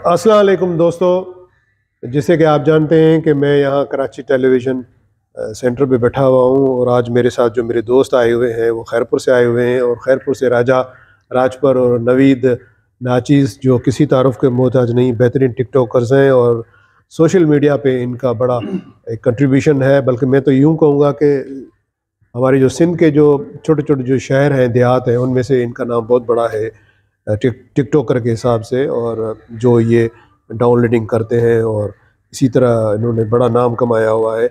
अस्सलाम वालेकुम दोस्तों, जैसे कि आप जानते हैं कि मैं यहाँ कराची टेलीविज़न सेंटर पे बैठा हुआ हूँ और आज मेरे साथ जो मेरे दोस्त आए हुए हैं वो खैरपुर से आए हुए हैं और खैरपुर से राजा राजपर और नवीद नाचीज़ जो किसी तारुफ के मोहताज नहीं, बेहतरीन टिकटॉकर्स हैं और सोशल मीडिया पे इनका बड़ा एक कंट्रीब्यूशन है। बल्कि मैं तो यूँ कहूँगा कि हमारे जो सिंध के जो छोटे छोटे जो शहर हैं, देहात हैं, उनमें से इनका नाम बहुत बड़ा है टिकटॉकर के हिसाब से। और जो ये डाउनलोडिंग करते हैं और इसी तरह इन्होंने बड़ा नाम कमाया हुआ है।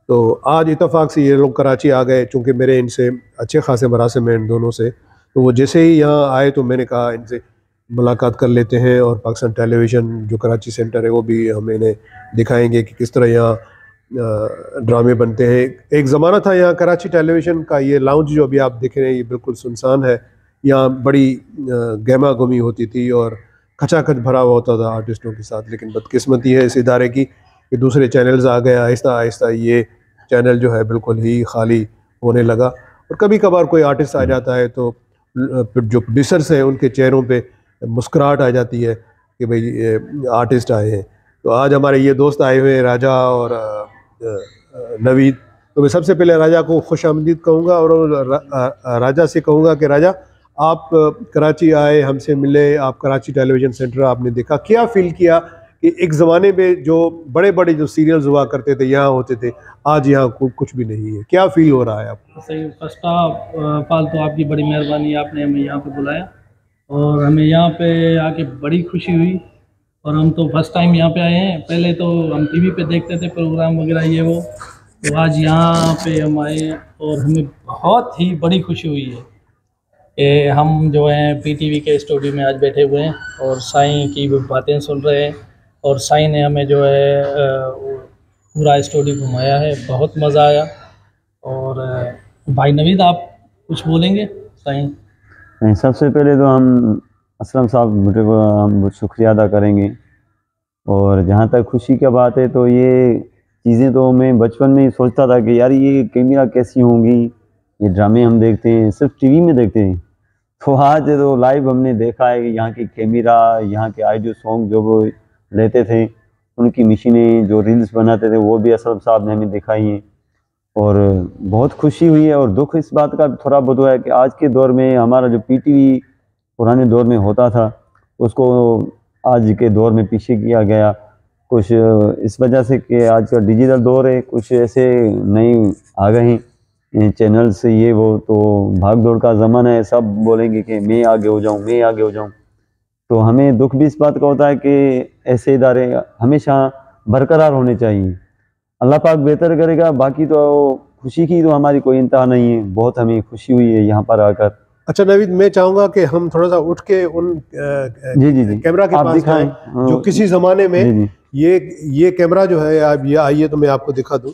तो आज इत्तेफाक से ये लोग कराची आ गए, चूँकि मेरे इनसे अच्छे खासे मरासिम हैं इन दोनों से। तो वो जैसे ही यहाँ आए तो मैंने कहा इनसे मुलाकात कर लेते हैं और पाकिस्तान टेलीविज़न जो कराची सेंटर है वो भी हम इन्हें दिखाएंगे कि किस तरह यहाँ ड्रामे बनते हैं। एक ज़माना था यहाँ कराची टेलीविज़न का, ये लाउंज जो अभी आप देख रहे हैं ये बिल्कुल सुनसान है। यहाँ बड़ी गहमा गुमी होती थी और खचाखच भरा हुआ होता था आर्टिस्टों के साथ। लेकिन बदकिस्मती है इस इदारे की कि दूसरे चैनल्स आ गए, आहिस्ता आहिस्ता ये चैनल जो है बिल्कुल ही खाली होने लगा। और कभी कभार कोई आर्टिस्ट आ जाता है तो जो प्रोड्यूसर्स हैं उनके चेहरों पे मुस्कुराहट आ जाती है कि भाई ये आर्टिस्ट आए हैं। तो आज हमारे ये दोस्त आए हुए हैं, राजा और नवीद। तो मैं सबसे पहले राजा को खुश आमदीद कहूँगा और राजा से कहूँगा कि राजा, आप कराची आए, हमसे मिले, आप कराची टेलीविज़न सेंटर आपने देखा, क्या फ़ील किया कि एक ज़माने में जो बड़े बड़े जो सीरियल्स हुआ करते थे यहाँ होते थे, आज यहाँ कुछ भी नहीं है, क्या फ़ील हो रहा है आपको? सही। फर्स्ट ऑफ ऑल तो आपकी बड़ी मेहरबानी, आपने हमें यहाँ पे बुलाया और हमें यहाँ पे आके बड़ी खुशी हुई। और हम तो फर्स्ट टाइम यहाँ पे आए हैं, पहले तो हम टीवी पे देखते थे प्रोग्राम वगैरह ये वो। तो आज यहाँ पे हम आए हैं और हमें बहुत ही बड़ी खुशी हुई है कि हम जो हैं पीटीवी के स्टूडियो में आज बैठे हुए हैं और साईं की बातें सुन रहे हैं। और साईं ने हमें जो है पूरा स्टूडियो घुमाया है, बहुत मज़ा आया। और भाई नवीद, आप कुछ बोलेंगे? साईं नहीं, सबसे पहले तो हम असलम साहब बेटे को हम शुक्रिया अदा करेंगे। और जहाँ तक खुशी की बात है तो ये चीज़ें तो मैं बचपन में ही सोचता था कि यार ये कैमरा कैसी होंगी, ये ड्रामे हम देखते हैं सिर्फ टीवी में देखते हैं। तो आज तो लाइव हमने देखा है कि यहाँ की कैमरा, यहाँ के ऑडियो सॉन्ग जो वो लेते थे, उनकी मशीनें जो रील्स बनाते थे वो भी असलम साहब ने हमें दिखाई हैं। और बहुत खुशी हुई है। और दुख इस बात का थोड़ा बहुत हुआ है कि आज के दौर में हमारा जो पीटीवी पुराने दौर में होता था उसको आज के दौर में पीछे किया गया, कुछ इस वजह से कि आज का डिजिटल दौर है, कुछ ऐसे नए आ गए हैं चैनल से ये वो। तो भाग दौड़ का ज़माना है, सब बोलेंगे कि मैं आगे हो जाऊं, मैं आगे हो जाऊं। तो हमें दुख भी इस बात का होता है कि ऐसे इदारे हमेशा बरकरार होने चाहिए। अल्लाह पाक बेहतर करेगा। बाकी तो खुशी की तो हमारी कोई इंतहा नहीं है, बहुत हमें खुशी हुई है यहाँ पर आकर। अच्छा नवीद, मैं चाहूँगा कि हम थोड़ा सा उठ के उन जी कैमरा के पास दिखाएं जो किसी ज़माने में जी। ये कैमरा जो है, आप ये आइए तो मैं आपको दिखा दूँ।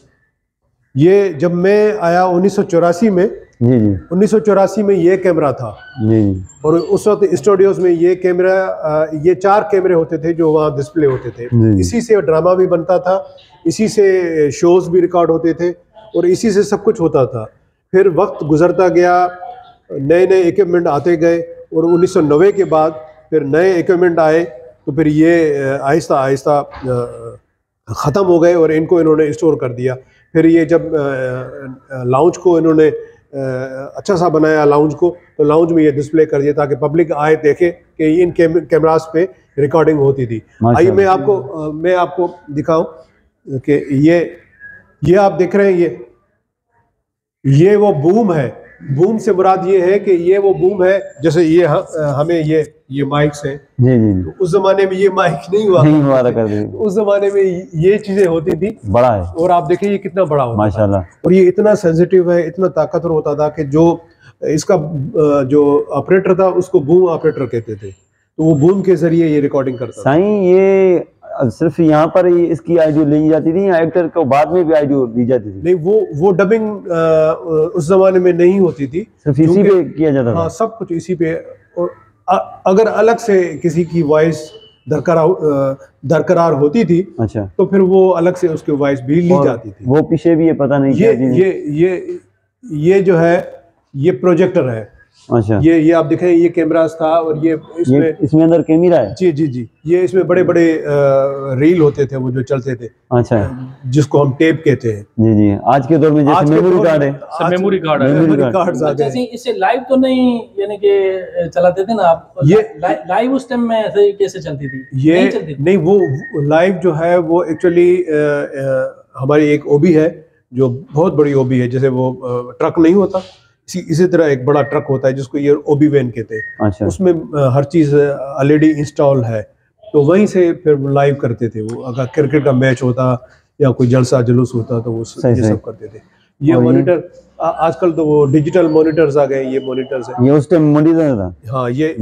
ये जब मैं आया 1984 में, जी 1984 में ये कैमरा था जी। और उस वक्त स्टूडियोज में ये कैमरा, ये 4 कैमरे होते थे जो वहाँ डिस्प्ले होते थे। इसी से ड्रामा भी बनता था, इसी से शोज़ भी रिकॉर्ड होते थे और इसी से सब कुछ होता था। फिर वक्त गुजरता गया, नए नए इक्विपमेंट आते गए और 1990 के बाद फिर नए इक्विपमेंट आए। तो फिर ये आहिस्ता आहिस्ता ख़त्म हो गए और इनको इन्होंने स्टोर कर दिया। फिर ये जब लाउंज को इन्होंने अच्छा सा बनाया लाउंज को, तो लाउंज में ये डिस्प्ले कर दिया ताकि पब्लिक आए देखे कि इन कैमरास पे रिकॉर्डिंग होती थी। आइए मैं आपको दिखाऊं कि ये आप देख रहे हैं, ये वो बूम है। बूम से मुराद ये है कि ये वो बूम है, जैसे ये हमें ये माइक्स हैं। जी जी। तो उस जमाने में ये माइक नहीं हुआ करते। उस जमाने में ये चीजें होती थी, बड़ा है। और आप देखिए ये कितना बड़ा होता माशाल्लाह। और ये इतना सेंसिटिव है, इतना ताकतवर होता था कि जो इसका जो ऑपरेटर था उसको बूम ऑपरेटर कहते थे। तो वो बूम के जरिए ये रिकॉर्डिंग करता था। साईं ये सिर्फ यहाँ पर ही इसकी आइडियो ली जाती थी या एक्टर को बाद में भी आइडियो दी जाती थी? नहीं, वो डबिंग उस जमाने में नहीं होती थी, सिर्फ इसी पे किया जाता था। हाँ, सब कुछ इसी पे। और अगर अलग से किसी की वॉइस दरकरार होती थी, अच्छा, तो फिर वो अलग से उसकी वॉइस भी ली जाती थी। वो पीछे भी ये पता नहीं ये जो है ये प्रोजेक्टर है। अच्छा, ये आप देखें, ये कैमरास था और ये इसमें अंदर कैमरा है। जी जी जी, ये इसमें बड़े बड़े रील होते थे वो जो चलते थे, अच्छा, जिसको हम टेप कहते हैं। जी जी, आज के दौर में जैसे मेमोरी कार्ड है, मेमोरी कार्ड है, मेमोरी कार्ड्स आ गए। इसे लाइव तो नहीं यानी कि चलाते थे ना आप, ये लाइव उस टाइम में ऐसे कैसे चलती थी? ये नहीं चलती थी। नहीं, वो लाइव जो है वो एक्चुअली हमारी एक ओबी है जो बहुत बड़ी ओबी है, जैसे वो ट्रक नहीं होता, इसी तरह एक बड़ा ट्रक होता है जिसको ये ओबी वैन कहते हैं। अच्छा, उसमें हर चीज़ ऑलरेडी इंस्टॉल है, तो वहीं से फिर लाइव करते थे वो। अगर क्रिकेट का मैच होता या कोई जलसा जुलूस होता तो वो ये सब करते थे। ये मॉनिटर आजकल तो वो डिजिटल मॉनिटर्स आ गए, ये मॉनिटर्स है। ये उस टाइम मॉनिटर था। हाँ, ये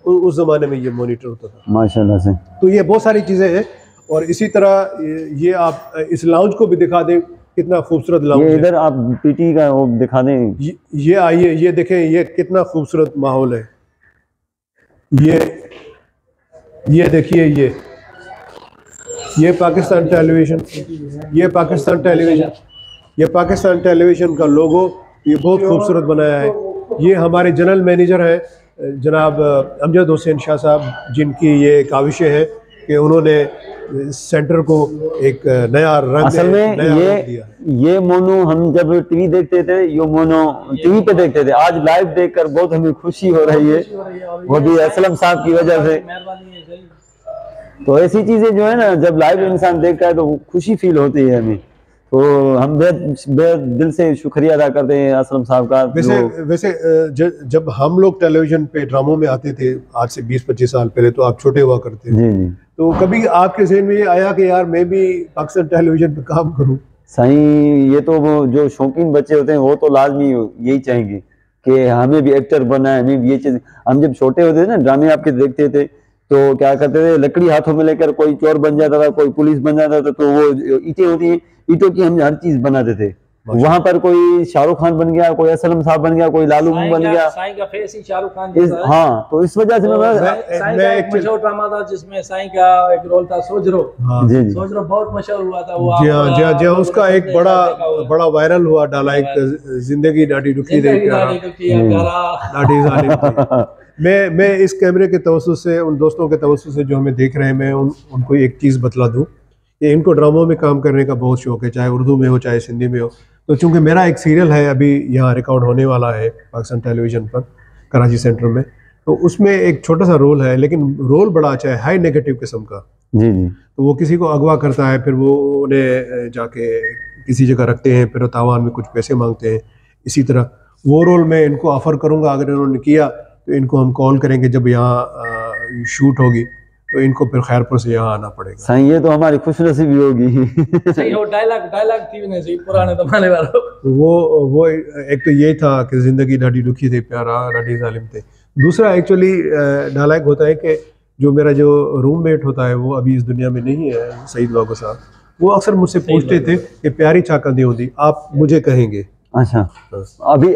उस जमाने में ये मॉनिटर होता था, माशाल्लाह से। तो ये बहुत सारी चीज़ें हैं। और इसी तरह ये आप इस लाउंज को भी दिखा दें, कितना खूबसूरत लाउंज है। इधर आप पीटी का वो दिखा दें। ये आइए, ये देखें, ये कितना खूबसूरत माहौल है। ये देखिए, ये पाकिस्तान टेलीविज़न, ये पाकिस्तान टेलीविज़न का लोगो ये बहुत खूबसूरत बनाया है। ये हमारे जनरल मैनेजर हैं जनाब अमजद हुसैन शाह साहब, जिनकी ये काविशें हैं कि उन्होंने सेंटर को एक नया रंग, असल में ये मोनो हम जब टीवी देखते थे, ये मोनो टीवी पे देखते थे, आज लाइव देखकर बहुत हमें खुशी हो रही है, वो भी असलम साहब की वजह से। तो ऐसी चीजें जो है ना, जब लाइव इंसान देखता है तो खुशी फील होती है हमें, तो हम बेहद दिल से शुक्रिया अदा करते हैं असलम साहब का। वैसे जब हम लोग टेलीविजन पे ड्रामों में आते थे आज से 20-25 साल पहले, तो आप छोटे हुआ करते थे। जी जी, तो कभी आपके ज़हन में ये आया कि यार मैं भी पाकिस्तान टेलीविजन पे काम करूं? सही, ये तो वो जो शौकीन बच्चे होते हैं वो तो लाजमी यही चाहेंगे कि हमें भी एक्टर बनना है, हमें भी ये चीज। हम जब छोटे होते थे ना, ड्रामे आपके देखते थे, तो क्या करते थे, लकड़ी हाथों में लेकर कोई चोर बन जाता था, कोई पुलिस बन जाता था, तो वो ईंटें होती हैं, ईंटों की हम हर चीज बनाते थे। वहां पर कोई शाहरुख खान बन गया, कोई असलम साहब बन गया, कोई लालू बन गया, साईं का फेस ही शाहरुख खान जैसा है। हाँ, तो इस वजह से मैं एक मशहूर ड्रामा था जिसमें साईं का एक रोल था, सोजरो। जी जी, सोजरो बहुत मशहूर हुआ था वो। जी हाँ, उसका एक बड़ा वायरल हुआ डाला, एक जिंदगी डाटी दुखी रही डाटी जालिम। मैं इस कैमरे के तवज्जुह से, उन दोस्तों के तवज्जुह से जो हमें देख रहे हैं, मैं उनको एक चीज़ बतला दूं कि इनको ड्रामों में काम करने का बहुत शौक है, चाहे उर्दू में हो चाहे सिंधी में हो। तो चूंकि मेरा एक सीरियल है अभी यहाँ रिकॉर्ड होने वाला है पाकिस्तान टेलीविज़न पर, कराची सेंटर में, तो उसमें एक छोटा सा रोल है, लेकिन रोल बड़ा अच्छा है, हाई नेगेटिव किस्म का। जी जी, तो वो किसी को अगवा करता है, फिर वो उन्हें जाके किसी जगह रखते हैं, फिर तावान में कुछ पैसे मांगते हैं। इसी तरह वो रोल मैं इनको ऑफ़र करूँगा, अगर इन्होंने किया तो इनको हम कॉल करेंगे जब यहाँ शूट होगी, तो इनको फिर खैरपुर से यहाँ आना पड़ेगा। सही, ये तो हमारी खुशनसीबी होगी। सही हो, डायलॉग थी नहीं सही पुराने जमाने वाला। वो एक तो ये था कि जिंदगी डाटी दुखी थी, प्यारा डाटी जालिम थे। दूसरा एक्चुअली डायलॉग होता है कि जो मेरा जो रूममेट होता है वो अभी इस दुनिया में नहीं है, सईद बागो साहब, वो अक्सर मुझसे पूछते थे कि प्यारी चाकंदी होती, आप मुझे कहेंगे। अच्छा,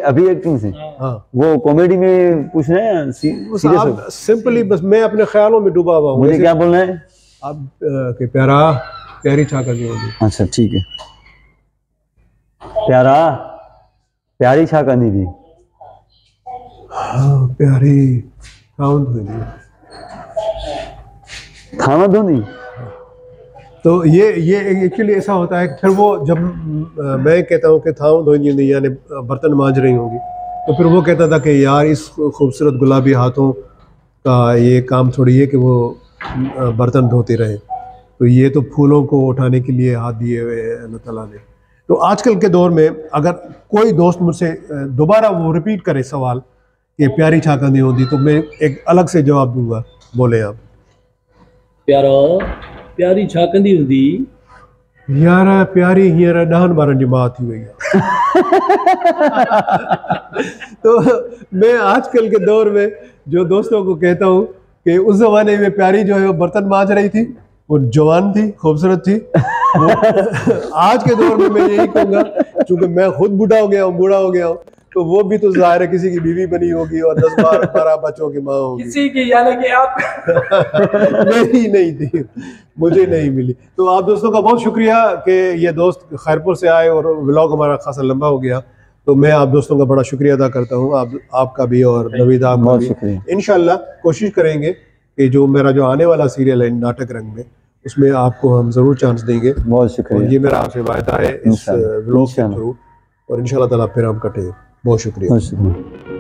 अभी एक्टिंग से? हाँ, वो कॉमेडी में पूछ रहे हैं, सीरियस? सिंपली बस मैं अपने ख्यालों में डूबा हुआ हूँ। मुझे क्या बोलना है? आप कि प्यारी चाकंदी होती। अच्छा ठीक है, प्यारी चाकंदी थी। हाँ, प्यारी थाना धोनी। तो ये एक्चुअली ऐसा होता है कि फिर वो जब मैं कहता हूँ कि थाम धोनी यानी बर्तन मांज रही होंगी, तो फिर वो कहता था कि यार इस खूबसूरत गुलाबी हाथों का ये काम थोड़ी है कि वो बर्तन धोते रहे, तो ये तो फूलों को उठाने के लिए हाथ दिए हुए हैं अल्लाह ताला ने। तो आजकल के दौर में अगर कोई दोस्त मुझसे दोबारा वो रिपीट करे सवाल कि प्यारी चाकंदी होती, तो मैं एक अलग से जवाब दूंगा। बोले आप। प्यारी चाकंदी होती यार, प्यारी हींअर 10-12 जी मां थी वई आहे। तो मैं आजकल के दौर में जो दोस्तों को कहता हूँ कि उस जमाने में प्यारी जो है वो बर्तन मांज रही थी, वो जवान थी, खूबसूरत थी। आज के दौर में मैं यही कहूँगा, क्योंकि मैं खुद बूढ़ा हो गया हूँ, तो वो भी तो जाहिर है किसी की बीवी बनी होगी और 10-12 बच्चों की माँ होगी। किसी की, यानी कि आप नहीं थी, मुझे नहीं मिली। तो आप दोस्तों का बहुत शुक्रिया कि ये दोस्त खैरपुर से आए और व्लॉग हमारा खासा लंबा हो गया। तो मैं आप दोस्तों का बड़ा शुक्रिया अदा करता हूँ, आपका भी और नवीद आपका बहुत भी। शुक्रिया। इंशाल्लाह कोशिश करेंगे कि जो मेरा जो आने वाला सीरियल है नाटक रंग में, उसमें आपको हम ज़रूर चांस देंगे। बहुत और शुक्रिया। ये मेरा आपसे वायदा है इस व्लॉग के थ्रू, और इंशाल्लाह ताला फिर हम कटेंगे। बहुत शुक्रिया। बहुत शुक्रिया।